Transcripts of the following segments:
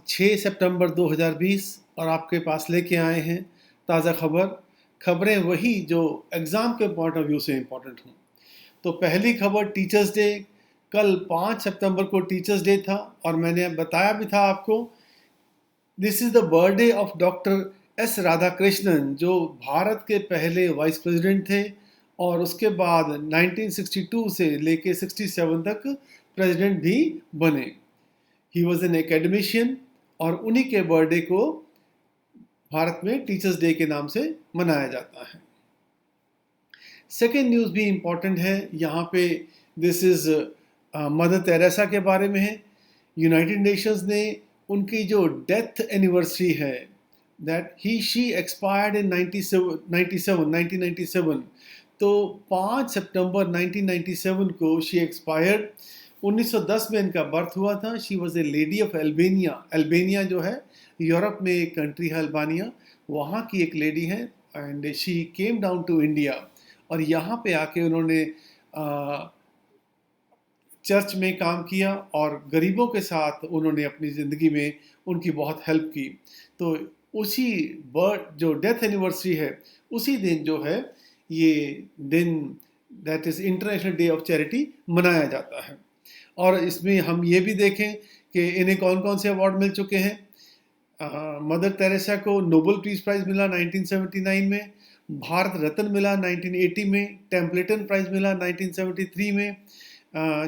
6 सितंबर 2020 और आपके पास लेके आए हैं ताज़ा खबरें वही जो एग्ज़ाम के पॉइंट ऑफ व्यू से इम्पोर्टेंट हों। तो पहली खबर टीचर्स डे। कल 5 सितंबर को टीचर्स डे था और मैंने बताया भी था आपको, this is the birthday of doctor S Radhakrishnan, जो भारत के पहले वाइस प्रेसिडेंट थे और उसके बाद 1962 से लेके 67 तक प्रेसिडेंट भी बने। ही वॉज एन एकेडमिशियन और उन्हीं के बर्थडे को भारत में टीचर्स डे के नाम से मनाया जाता है। सेकेंड न्यूज़ भी इम्पॉर्टेंट है यहाँ पे। दिस इज़ मदर तेरेसा के बारे में है। यूनाइटेड नेशंस ने उनकी जो डेथ एनिवर्सरी है, दैट शी एक्सपायर्ड इन 1997, तो 5 सितंबर 1997 को शी एक्सपायर्ड। 1910 में इनका बर्थ हुआ था। She was a lady of Albania. Albania जो है यूरोप में एक कंट्री है अल्बानिया, वहाँ की एक लेडी है and she came down to India और यहाँ पे आके उन्होंने चर्च में काम किया और गरीबों के साथ उन्होंने अपनी ज़िंदगी में उनकी बहुत हेल्प की। तो उसी जो डेथ एनिवर्सरी है, उसी दिन जो है ये दिन, that is international day of charity, मनाया जाता है। और इसमें हम ये भी देखें कि इन्हें कौन कौन से अवार्ड मिल चुके हैं। मदर तेरेसा को नोबेल पीस प्राइज़ मिला 1979 में, भारत रत्न मिला 1980 में, टेम्पलेटन प्राइज़ मिला 1973 में।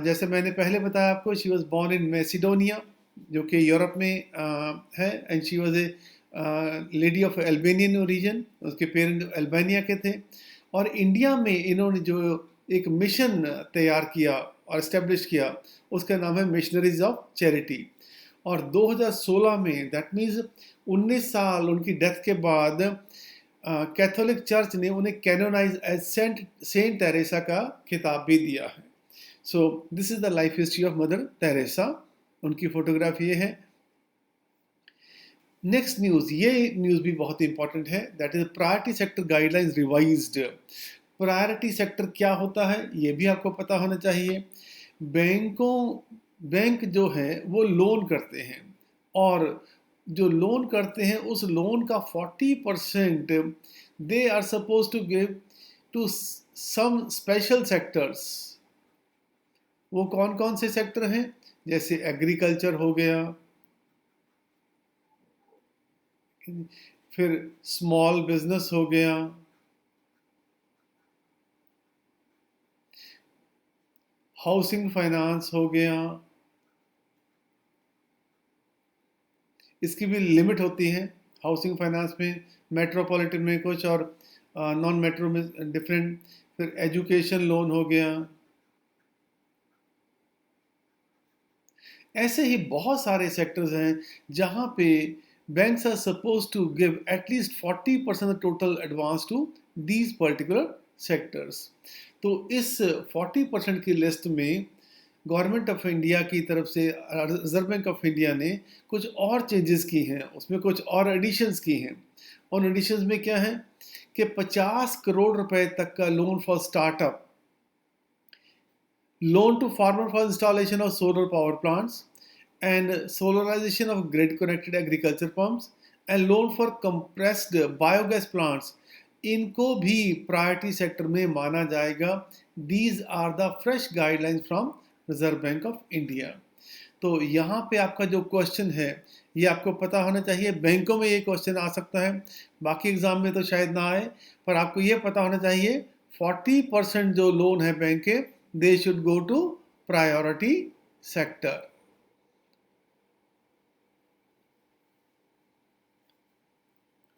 जैसे मैंने पहले बताया आपको, she was born in Macedonia जो कि यूरोप में है and she was a lady of Albanian origin. उसके पेरेंट अल्बानिया के थे और इंडिया में इन्होंने जो एक मिशन तैयार किया और इस्टेब्लिश किया, उसका नाम है मिशनरीज ऑफ चैरिटी। और 2016 में, दैट मीन्स 19 साल उनकी डेथ के बाद, कैथोलिक चर्च ने उन्हें कैनोनाइज एज सेंट टेरेसा का खिताब भी दिया है। So this is the life history of mother Teresa. उनकी फोटोग्राफ ये है। नेक्स्ट न्यूज़, ये न्यूज़ भी बहुत इंपॉर्टेंट है, that is priority sector guidelines revised. Priority sector क्या होता है ये भी आपको पता होना चाहिए। बैंक जो है वो लोन करते हैं और जो लोन करते हैं उस लोन का 40% they are supposed to give to some special sectors. वो कौन कौन से सेक्टर हैं? जैसे एग्रीकल्चर हो गया, फिर स्मॉल बिजनेस हो गया, हाउसिंग फाइनेंस हो गया। इसकी भी लिमिट होती है हाउसिंग फाइनेंस में, मेट्रोपॉलिटन में कुछ और नॉन मेट्रो में डिफरेंट। फिर एजुकेशन लोन हो गया। ऐसे ही बहुत सारे सेक्टर्स हैं जहाँ पे banks are supposed to give at least 40% of total advance to these particular sectors. तो इस 40% की लिस्ट में गवर्नमेंट ऑफ इंडिया की तरफ से रिजर्व बैंक ऑफ इंडिया ने कुछ और चेंजेस की हैं, उसमें कुछ और एडिशंस की हैं। उन एडिशंस में क्या है कि 50 करोड़ रुपए तक का loan for startup, loan to farmer for installation of solar power plants and solarization of grid connected agriculture pumps and loan for compressed biogas plants, इनको भी प्रायोरिटी सेक्टर में माना जाएगा। These are the fresh guidelines from reserve bank of India. तो यहाँ पे आपका जो क्वेश्चन है ये आपको पता होना चाहिए। बैंकों में ये क्वेश्चन आ सकता है, बाकी एग्जाम में तो शायद ना आए, पर आपको ये पता होना चाहिए 40% जो लोन है बैंक के, they should go to priority sector.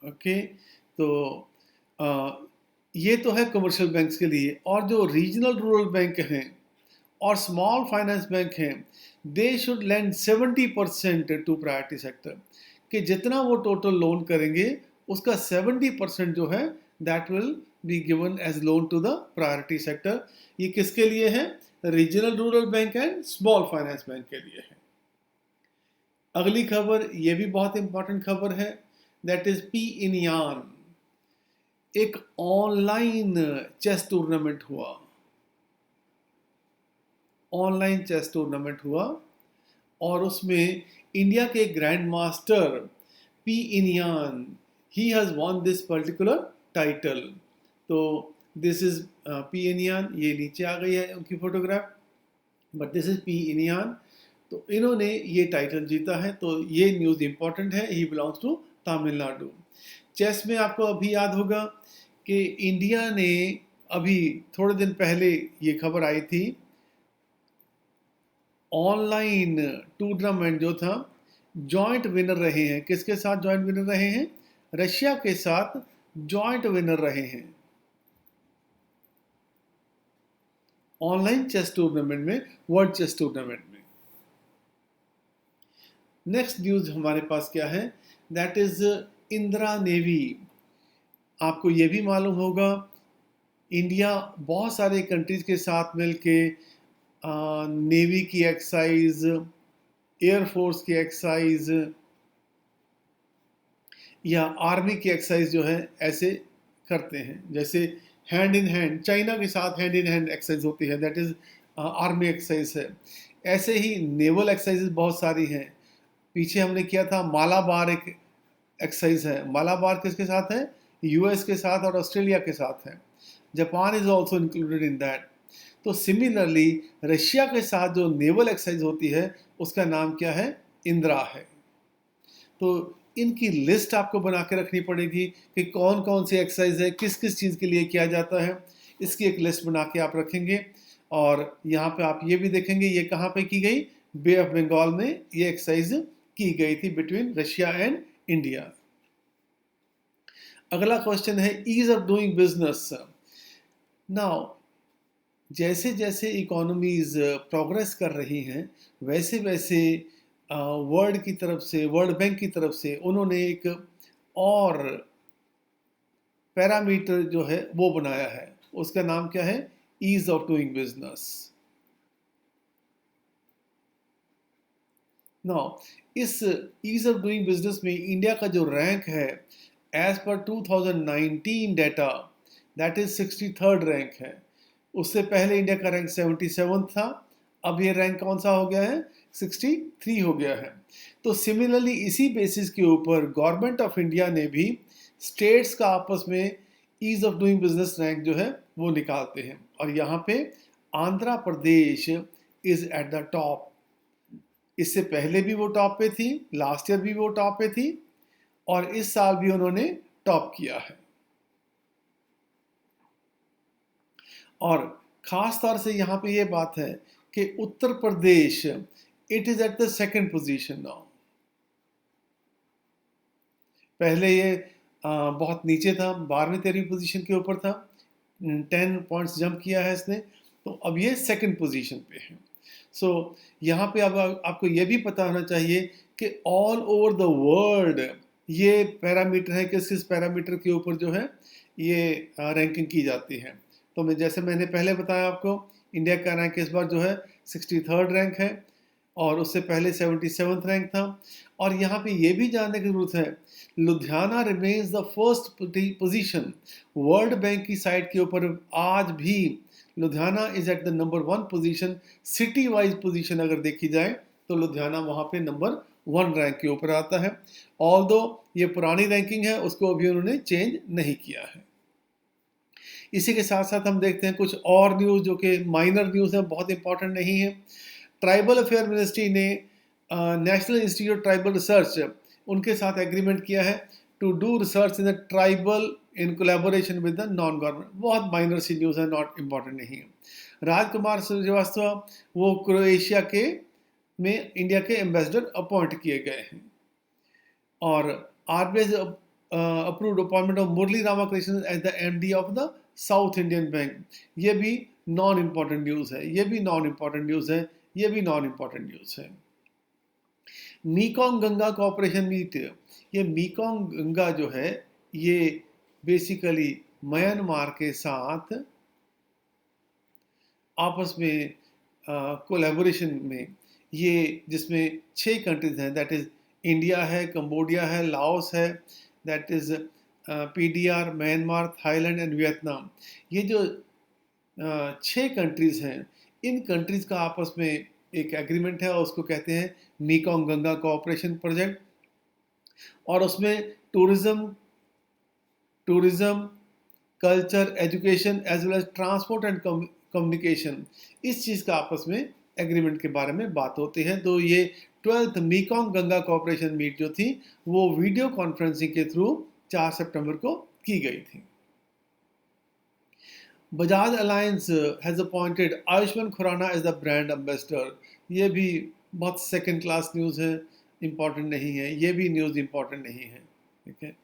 Okay, तो ये तो है कमर्शियल बैंक्स के लिए। और जो रीजनल रूरल बैंक हैं और स्मॉल फाइनेंस बैंक हैं, they should lend 70% to priority sector, कि जितना वो टोटल लोन करेंगे उसका 70% जो है that will be given as loan to the priority sector. ये किसके लिए है? Regional rural bank and small finance bank के लिए है। अगली खबर ये भी बहुत इंपॉर्टेंट खबर है, that is P Iniyan. एक ऑनलाइन चेस टूर्नामेंट हुआ, ऑनलाइन चेस टूर्नामेंट हुआ और उसमें इंडिया के grand master P Iniyan, he has won this particular title. तो दिस इज पी इनियान, ये नीचे आ गई है उनकी photograph, but this is P Iniyan. तो इन्होंने ये टाइटल जीता है, तो ये न्यूज़ इंपॉर्टेंट है। He belongs to Tamil Nadu. Chess में आपको अभी याद होगा कि इंडिया ने अभी थोड़े दिन पहले ये खबर आई थी, ऑनलाइन टूर्नामेंट जो था जॉइंट विनर रहे हैं। किसके साथ जॉइंट विनर रहे हैं? रशिया के साथ जॉइंट विनर रहे हैं ऑनलाइन चेस टूर्नामेंट में, वर्ल्ड चेस टूर्नामेंट में। नेक्स्ट न्यूज हमारे पास क्या है? That is Indira navy. आपको ये भी मालूम होगा, इंडिया बहुत सारे कंट्रीज के साथ मिलके नेवी की एक्सरसाइज, एयरफोर्स की एक्सरसाइज या आर्मी की एक्सरसाइज जो है ऐसे करते हैं। जैसे हैंड इन हैंड, चाइना के साथ हैंड इन हैंड एक्सरसाइज होती है, दैट इज आर्मी एक्सरसाइज है। ऐसे ही नेवल एक्सरसाइजेज बहुत सारी हैं। पीछे हमने किया था मालाबार, एक एक्सरसाइज है। मालाबार किसके साथ है? यूएस के साथ और ऑस्ट्रेलिया के साथ है। Japan is also included in that. तो सिमिलरली रशिया के साथ जो नेवल एक्सरसाइज होती है उसका नाम क्या है? इंदिरा है। तो इनकी लिस्ट आपको बना के रखनी पड़ेगी कि कौन कौन सी एक्सरसाइज है, किस किस चीज़ के लिए किया जाता है। इसकी एक लिस्ट बना के आप रखेंगे। और यहाँ पे आप ये भी देखेंगे ये कहाँ पे की गई? बे ऑफ बंगाल में ये एक्सरसाइज की गई थी बिटवीन रशिया एंड इंडिया। अगला क्वेश्चन है ease of doing business. Now जैसे जैसे इकोनॉमीज प्रोग्रेस कर रही हैं, वैसे वैसे वर्ल्ड की तरफ से, वर्ल्ड बैंक की तरफ से उन्होंने एक और पैरामीटर जो है वो बनाया है। उसका नाम क्या है? Ease of doing business. Now इस ईज ऑफ डूइंग बिजनेस में इंडिया का जो रैंक है as per 2019 data, that is 63rd rank है। उससे पहले इंडिया का रैंक 77 था, अब ये रैंक कौन सा हो गया है? 63 हो गया है। तो सिमिलरली इसी बेसिस के ऊपर गवर्नमेंट ऑफ इंडिया ने भी स्टेट्स का आपस में ease of doing business rank जो है वो निकालते हैं। और यहाँ पे Andhra Pradesh is at the top. इससे पहले भी वो टॉप पे थी, लास्ट ईयर भी वो टॉप पे थी, और इस साल भी उन्होंने टॉप किया है। और खास तौर से यहाँ पे ये बात है कि Uttar Pradesh it is at the second position now. पहले ये बहुत नीचे था, 12वीं 13वीं पोजीशन के ऊपर था, 10 पॉइंट्स जंप किया है इसने, तो अब ये सेकंड पोजीशन पे है। सो यहाँ पे अब आपको ये भी पता होना चाहिए कि ऑल ओवर द वर्ल्ड ये पैरामीटर है, किस किस पैरामीटर के ऊपर जो है ये रैंकिंग की जाती है। तो मैं जैसे मैंने पहले बताया आपको, इंडिया का रैंक इस बार जो है 63rd रैंक है, और उससे पहले 77th रैंक था। और यहाँ पे ये भी जानने की जरूरत है, Ludhiana remains the first position. World bank की साइट के ऊपर आज भी Ludhiana is at the number 1 position. City wise position अगर देखी जाए तो लुधियाना वहाँ पे नंबर 1 रैंक के ऊपर आता है। ऑल्दो ये पुरानी रैंकिंग है, उसको अभी उन्होंने चेंज नहीं किया है। इसी के साथ साथ हम देखते हैं कुछ और न्यूज़ जो कि माइनर न्यूज़ है, बहुत इंपॉर्टेंट नहीं है। ट्राइबल अफेयर मिनिस्ट्री ने नेशनल इंस्टीट्यूट ट्राइबल रिसर्च, उनके साथ एग्रीमेंट किया है to do research in the tribal in collaboration with the non government. बहुत माइनर सी न्यूज़ है, नॉट इम्पॉर्टेंट नहीं है। राजकुमार श्रीवास्तव वो क्रोएशिया के में इंडिया के एम्बेसडर अपॉइंट किए गए हैं। और RBI approved appointment of Murali Ramakrishnan as the MD of the south Indian bank. ये भी नॉन इम्पॉर्टेंट न्यूज़ है, ये भी नॉन इम्पॉर्टेंट न्यूज़ है, ये भी नॉन इम्पॉर्टेंट न्यूज़ है। मीकोंग गंगा कोऑपरेशन मीट, ये मीकोंग गंगा जो है ये बेसिकली म्यांमार के साथ आपस में कोलैबोरेशन में, ये जिसमें 6 कंट्रीज हैं, दैट इज इंडिया है, कंबोडिया है, लाओस है, that is PDR, Myanmar, Thailand and Vietnam. ये जो 6 कंट्रीज हैं, इन कंट्रीज का आपस में एक एग्रीमेंट है और उसको कहते हैं मीकोंग गंगा कोऑपरेशन प्रोजेक्ट, और उसमें tourism tourism culture, education as well as transport and communication, इस चीज़ का आपस में एग्रीमेंट के बारे में बात होती है। तो ये 12th मीकोंग गंगा कोऑपरेशन मीट जो थी वो वीडियो कॉन्फ्रेंसिंग के थ्रू 4 सितंबर को की गई थी। Bajaj Allianz has appointed Ayushmann Khurrana as the brand ambassador. ये भी बहुत सेकंड क्लास न्यूज़ है, इम्पॉर्टेंट नहीं है, ये भी न्यूज़ इम्पॉर्टेंट नहीं है। ठीक है,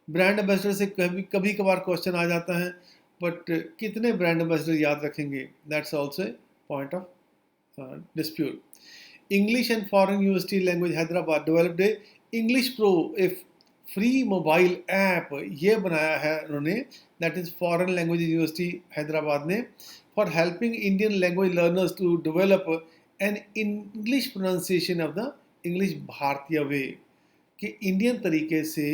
ब्रांड एम्बेसडर से कभी कभार क्वेश्चन आ जाता है, बट कितने ब्रांड एम्बेसडर याद रखेंगे, that's also point of dispute. English and Foreign University Language Hyderabad developed a English Pro, a free mobile app. ये बनाया है उन्होंने, that is Foreign Language University Hyderabad ने, for helping Indian language learners to develop an English pronunciation of the English भारतीय वे, कि Indian तरीके से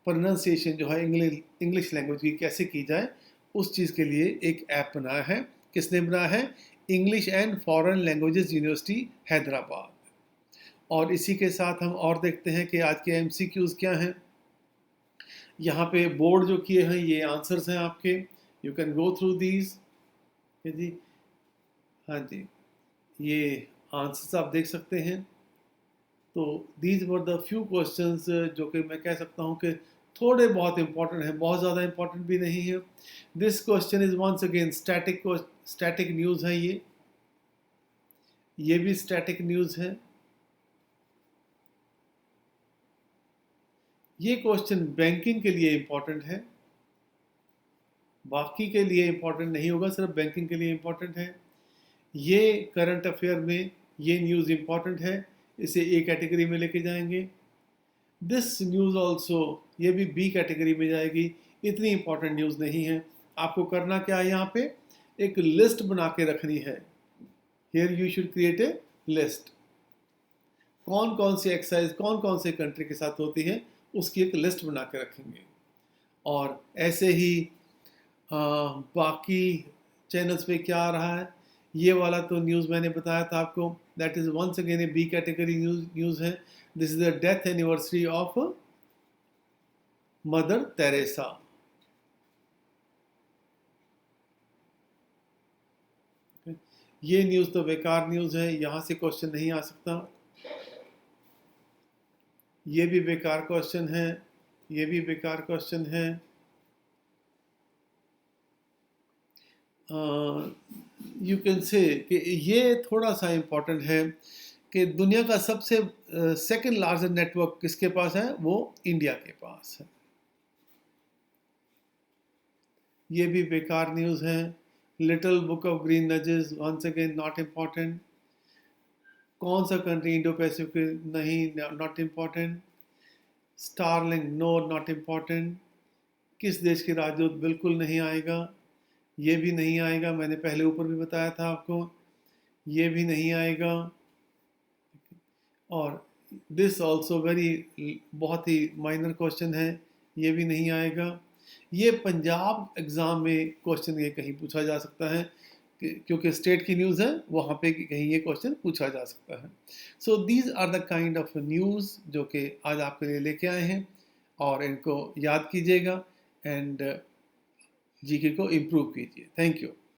pronunciation जो है इंग्लिश लैंग्वेज की कैसे की जाए, उस चीज़ के लिए एक ऐप बनाया है। किसने बनाया है? English and foreign languages university Hyderabad. और इसी के साथ हम और देखते हैं कि आज के एमसीक्यूज़ क्या हैं। यहाँ पे बोर्ड जो किए हैं ये आंसर्स हैं आपके, you can go through these. जी हाँ जी, ये आंसर्स आप देख सकते हैं। तो these were the few questions जो कि मैं कह सकता हूँ कि थोड़े बहुत इंपॉर्टेंट हैं, बहुत ज़्यादा इंपॉर्टेंट भी नहीं है। This question is once again static news है, ये भी स्टैटिक न्यूज़ है। ये क्वेश्चन बैंकिंग के लिए इंपॉर्टेंट है, बाकी के लिए इंपॉर्टेंट नहीं होगा, सिर्फ बैंकिंग के लिए इंपॉर्टेंट है। ये करंट अफेयर में ये न्यूज़ इंपॉर्टेंट है, इसे ए कैटेगरी में लेके जाएंगे। दिस न्यूज़ ऑल्सो, ये भी बी कैटेगरी में जाएगी, इतनी इंपॉर्टेंट न्यूज़ नहीं है। आपको करना क्या है, यहाँ पे एक लिस्ट बना के रखनी है। Here you should create a list, कौन कौन सी एक्सरसाइज कौन कौन से कंट्री के साथ होती है उसकी एक लिस्ट बना के रखेंगे। और ऐसे ही बाकी चैनल्स पे क्या आ रहा है, ये वाला तो न्यूज़ मैंने बताया था आपको, that is once again A B category news है। This is the death anniversary of mother Teresa. ये न्यूज़ तो बेकार न्यूज़ है, यहाँ से क्वेश्चन नहीं आ सकता। ये भी बेकार क्वेश्चन है, ये भी बेकार क्वेश्चन है। यू कैन से कि ये थोड़ा सा इम्पोर्टेंट है कि दुनिया का सबसे सेकंड लार्जेस्ट नेटवर्क किसके पास है, वो इंडिया के पास है। ये भी बेकार न्यूज़ है। Little book of green nudges, once again not important. कौन सा कंट्री इंडो पैसिफिक, नहीं, not important. Starlink, no, not important. किस देश के राजदूत, बिल्कुल नहीं आएगा, ये भी नहीं आएगा, मैंने पहले ऊपर भी बताया था आपको, ये भी नहीं आएगा। और दिस ऑल्सो वेरी, बहुत ही माइनर क्वेश्चन है, ये भी नहीं आएगा। ये पंजाब एग्ज़ाम में क्वेश्चन ये कहीं पूछा जा सकता है, क्योंकि स्टेट की न्यूज़ है, वहाँ पे कहीं ये क्वेश्चन पूछा जा सकता है। So these are the kind of news जो कि आज आपके लिए लेके आए हैं, और इनको याद कीजिएगा एंड जीके को इम्प्रूव कीजिए। Thank you.